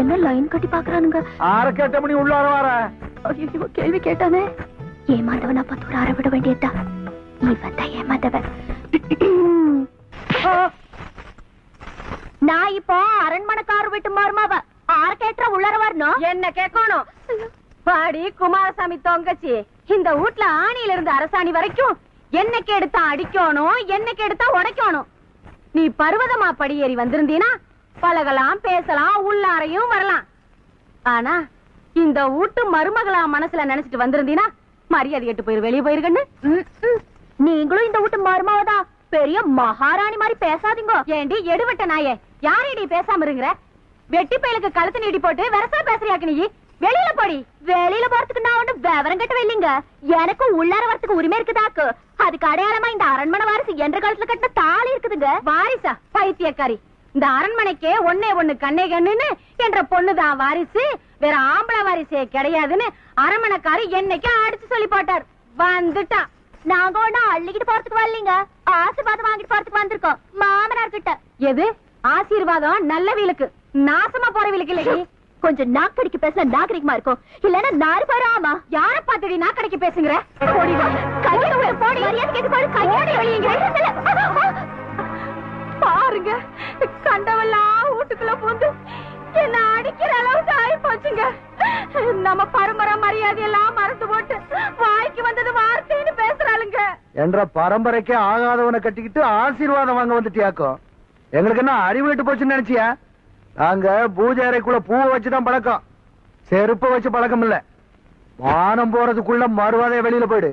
என்ன லைன் கட்டி பாக்குறானுங்க? ஆற கேட்ட மணி உள்ள வர ஐயோ கேள்வி கேட்டானே. ஏமாந்தவனா பார்த்து ஒரு அற விட வேண்டியதா. இவன் தான் ஏமாந்தவன். நான் இப்போ அரண்மனைக்கார வீட்டு மருமாவ. ஆற கேட்ட உள்ளர வரணும். என்ன கேட்கணும்? பாடி குமாரசாமி தொங்கச்சி, இந்த வீட்ல ஆணியில இருந்து அரசாணி வரைக்கும் என்னைக்கு எடுத்தா அடிக்கணும், என்னைக்கு எடுத்தா உடைக்கணும். நீ பர்வதமா படியேறி வந்திருந்தீனா பழகலாம், பேசலாம், உள்ளாரையும் வரலாம். ஆனா இந்த வீட்டு மருமகளா மனசுல நினைச்சிட்டு வந்திருந்தீனா மரியாதை கேட்டு போயிரு, வெளியே போயிருக்கன்னு. நீங்களும் இந்த வீட்டு மருமாவதான். பெரிய மகாராணி மாதிரி பேசாதீங்க. ஏண்டி எடுவட்ட நாயே, யாரடி பேசாம இருங்கிற? வெட்டி பயலுக்கு கழுத்து நீடி போட்டு வரசா பேசுறியாக்கு நீ. வெளியில போடி. வெளியில போறதுக்கு நான் ஒண்ணு விவரம் கட்ட இல்லைங்க. எனக்கும் உள்ளார வரத்துக்கு உரிமை இருக்குதாக்கு. அதுக்கு அடையாளமா இந்த அரண்மனை வாரிசு என்ற காலத்துல கட்டின தாலி இருக்குதுங்க. வாரிசா? பைத்தியக்காரி. இந்த அரண்மனைக்கே ஒன்னே ஒண்ணு கண்ணே கண்ணுன்னு என்ற பொண்ணுதான் வாரிசு, வேற ஆம்பளை வாரிசே கிடையாதுன்னு அரண்மனைக்காரி என்னைக்கு அடிச்சு சொல்லி போட்டார். வந்துட்டா. நாங்க ஒண்ணு அள்ளிக்கிட்டு போறதுக்கு வரலீங்க, ஆசீர்வாதம் வாங்கிட்டு போறதுக்கு வந்திருக்கோம் மாமனார் கிட்ட. எது ஆசீர்வாதம்? நல்ல வீலுக்கு, நாசமா போற வீலுக்கு இல்லடி. கொஞ்சம் நாக்கடிக்கு பேச நாகரிகமா இருக்கும், இல்லன்னா நாறு போறாமா. யார பாத்துடி நாக்கடிக்கு பேசுங்கிற? போடி பாருங்க, கண்டவெல்லாம் வீட்டுக்குள்ள பூந்து என்ன அடிக்கிற அளவுக்கு ஆயி போச்சுங்க. நம்ம பரம்பரை மரியாதை எல்லாம் மறந்து போட்டு வாய்க்கு வந்தது வார்த்தைன்னு பேசுறாளுங்க. என்ற பரம்பரைக்கே ஆகாதவனை கட்டிக்கிட்டு ஆசீர்வாதம் வாங்க வந்துட்டியாக்கும். எங்களுக்கு என்ன அறிவு விட்டு போச்சுன்னு நினைச்சியா? நாங்க பூஜை அறைக்குள்ள பூவை வச்சுதான் பழக்கம், செருப்ப வச்சு பழக்கம் இல்ல. வானம் போறதுக்குள்ள மறுவாதைய வெளியில போயிடு.